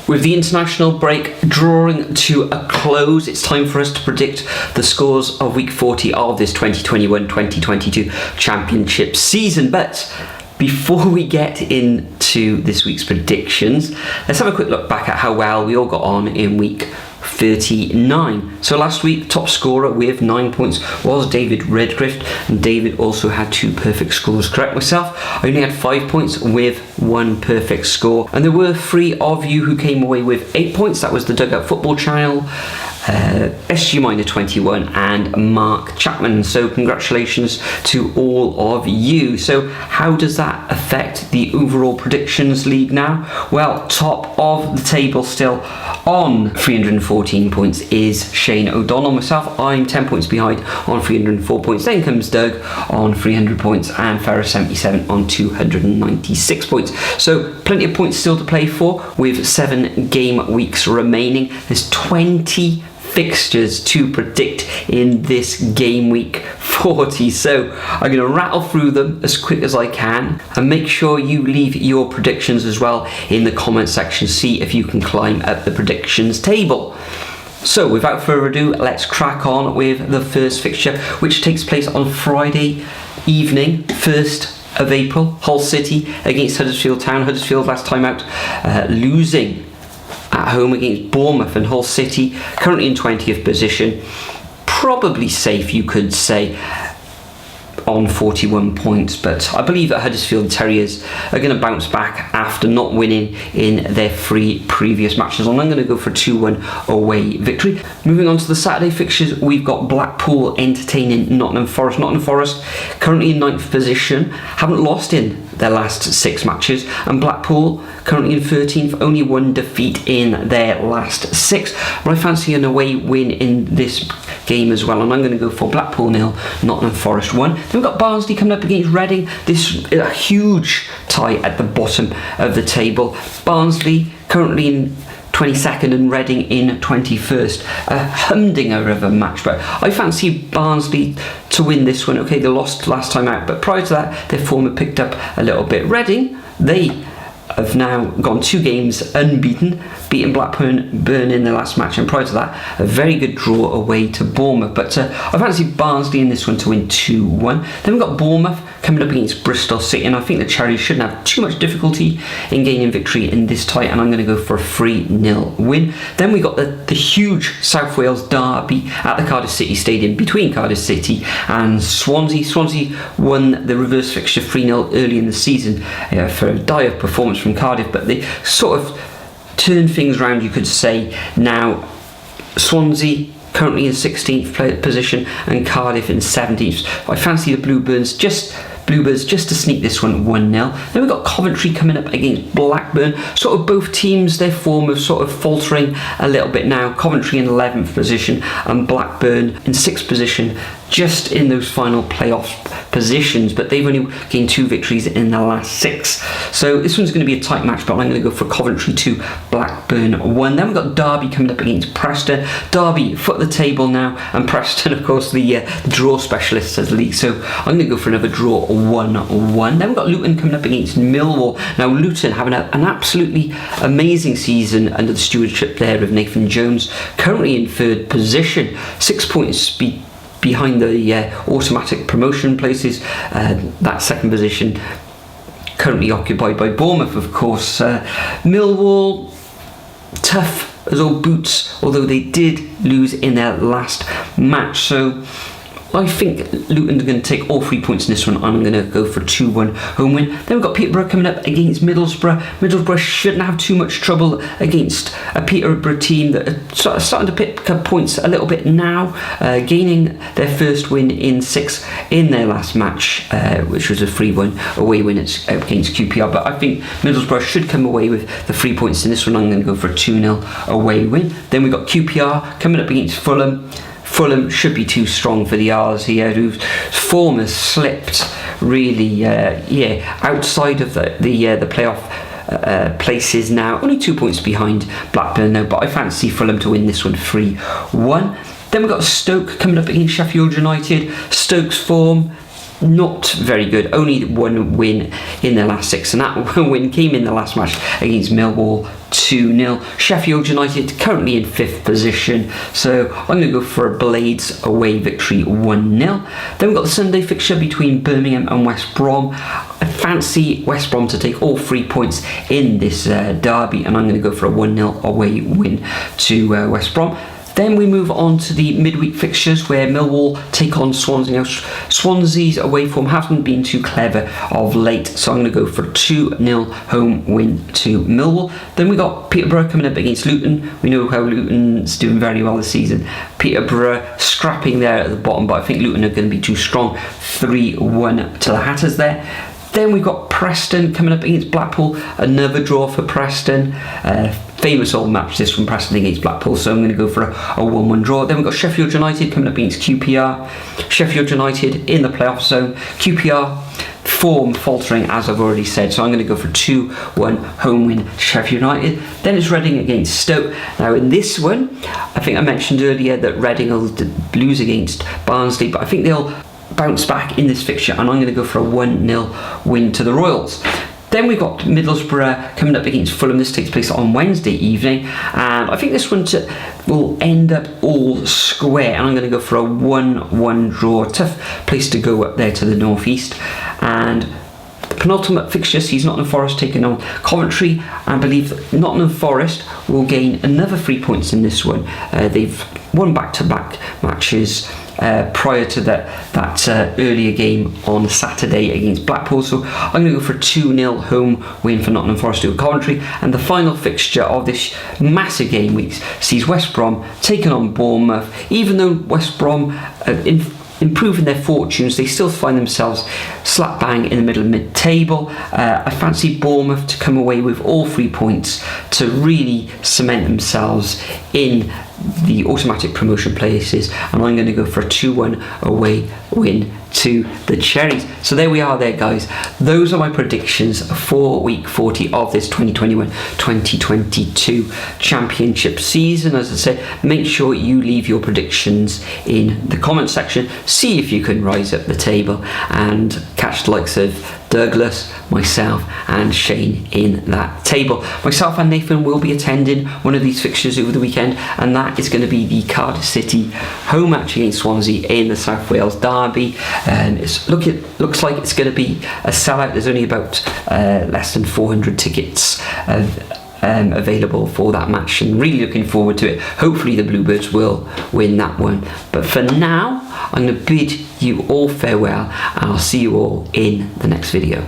With the international break drawing to a close, it's time for us to predict the scores of week 40 of this 2021-2022 championship season. But before we get into this week's predictions, let's have a quick look back at how well we all got on in week 39. So last week, top scorer with 9 points was David Redgrift, and David also had 2 perfect scores. Correct myself, I only had 5 points with 1 perfect score, and there were 3 of you who came away with 8 points. That was the Dugout Football Channel, SG Minor 21 and Mark Chapman. So congratulations to all of you. So how does that affect the overall predictions league now? Well, top of the table still on 314 points is Shane O'Donnell. Myself, I'm 10 points behind on 304 points. Then comes Doug on 300 points and Ferris 77 on 296 points. So plenty of points still to play for with 7 game weeks remaining. There's 20 fixtures to predict in this game week 40, so I'm going to rattle through them as quick as I can, and make sure you leave your predictions as well in the comment section. See if you can climb up the predictions table. So without further ado, let's crack on with the first fixture, which takes place on Friday evening, 1st of April. Hull City against Huddersfield Town. Huddersfield last time out losing at home against Bournemouth, and Hull City currently in 20th position, probably safe you could say, on 41 points, but I believe that Huddersfield Terriers are going to bounce back after not winning in their 3 previous matches, and I'm going to go for a 2-1 away victory. Moving on to the Saturday fixtures, we've got Blackpool entertaining Nottingham Forest. Nottingham Forest currently in 9th position, haven't lost in their last 6 matches, and Blackpool currently in 13th, only 1 defeat in their last 6. But I fancy an away win in this game as well, and I'm going to go for Blackpool 0, Nottingham Forest 1. Then we've got Barnsley coming up against Reading. This is a huge tie at the bottom of the table. Barnsley currently in 22nd and Reading in 21st. A humdinger of a match, but I fancy Barnsley to win this one. Okay, they lost last time out, but prior to that, their form had picked up a little bit. Reading, they have now gone 2 games unbeaten, beating Blackburn in the last match, and prior to that, a very good draw away to Bournemouth. But I fancy Barnsley in this one to win 2-1. Then we've got Bournemouth coming up against Bristol City, and I think the Cherries shouldn't have too much difficulty in gaining victory in this tie, and I'm going to go for a 3-0 win. Then we got the huge South Wales derby at the Cardiff City Stadium between Cardiff City and Swansea. Swansea won the reverse fixture 3-0 early in the season for a dire performance from Cardiff, but they sort of turned things around, you could say. Now Swansea currently in 16th position and Cardiff in 17th. I fancy the Bluebirds just to sneak this one 1-0. Then we've got Coventry coming up against Blackburn. Sort of both teams, their form of sort of faltering a little bit now. Coventry in 11th position and Blackburn in 6th position, just in those final playoff positions, but they've only gained 2 victories in the last 6. So this one's going to be a tight match, but I'm going to go for Coventry 2, Blackburn 1. Then we've got Derby coming up against Preston. Derby foot the table now, and Preston, of course, the draw specialists as the league. So I'm going to go for another draw 1-1. Then we've got Luton coming up against Millwall. Now Luton having an absolutely amazing season under the stewardship there of Nathan Jones, currently in 3rd position, 6 points behind the automatic promotion places. That 2nd position currently occupied by Bournemouth, of course. Millwall, tough as old boots, although they did lose in their last match. So I think Luton's going to take all 3 points in this one, and I'm going to go for a 2-1 home win. Then we've got Peterborough coming up against Middlesbrough. Middlesbrough shouldn't have too much trouble against a Peterborough team that are starting to pick up points a little bit now, gaining their first win in 6 in their last match, which was a 3-1 away win against QPR. But I think Middlesbrough should come away with the 3 points in this one. I'm going to go for a 2-0 away win. Then we've got QPR coming up against Fulham. Fulham should be too strong for the R's here, whose form has slipped really, outside of the playoff places now. Only 2 points behind Blackburn though, but I fancy Fulham to win this one 3-1. Then we've got Stoke coming up against Sheffield United. Stoke's form not very good, only 1 win in their last 6, and that win came in the last match against Millwall 2-0. Sheffield United currently in 5th position, so I'm going to go for a Blades away victory 1-0. Then we've got the Sunday fixture between Birmingham and West Brom. I fancy West Brom to take all 3 points in this derby, and I'm going to go for a 1-0 away win to West Brom. Then we move on to the midweek fixtures where Millwall take on Swansea. Now, Swansea's away form haven't been too clever of late, so I'm going to go for a 2-0 home win to Millwall. Then we got Peterborough coming up against Luton. We know how Luton's doing very well this season. Peterborough scrapping there at the bottom, but I think Luton are going to be too strong. 3-1 to the Hatters there. Then we've got Preston coming up against Blackpool. Another draw for Preston. Famous old match this from Preston against Blackpool, so I'm going to go for a 1-1 draw. Then we've got Sheffield United coming up against QPR. Sheffield United in the playoff zone. QPR form faltering, as I've already said, so I'm going to go for 2-1 home win Sheffield United. Then it's Reading against Stoke. Now in this one, I think I mentioned earlier that Reading will lose against Barnsley, but I think they'll bounce back in this fixture, and I'm going to go for a 1-0 win to the Royals. Then we've got Middlesbrough coming up against Fulham. This takes place on Wednesday evening, and I think this one will end up all square, and I'm going to go for a 1-1 draw. Tough place to go up there to the northeast. And the penultimate fixture sees Nottingham Forest taking on Coventry. I believe that Nottingham Forest will gain another 3 points in this one. They've won back-to-back matches prior to that earlier game on Saturday against Blackpool, so I'm going to go for a 2-0 home win for Nottingham Forest over Coventry. And the final fixture of this massive game week sees West Brom taking on Bournemouth. Even though West Brom improving their fortunes, they still find themselves slap bang in the middle of mid-table. I fancy Bournemouth to come away with all 3 points to really cement themselves in the automatic promotion places, and I'm going to go for a 2-1 away win to the Cherries. So there we are there, guys. Those are my predictions for week 40 of this 2021-2022 championship season. As I said, make sure you leave your predictions in the comment section. See if you can rise up the table and catch the likes of Douglas, myself and Shane in that table. Myself and Nathan will be attending one of these fixtures over the weekend, and that is going to be the Cardiff City home match against Swansea in the South Wales derby. It looks like it's going to be a sellout. There's only about less than 400 tickets available for that match, and really looking forward to it. Hopefully the Bluebirds will win that one, but for now I'm going to bid you all farewell, and I'll see you all in the next video.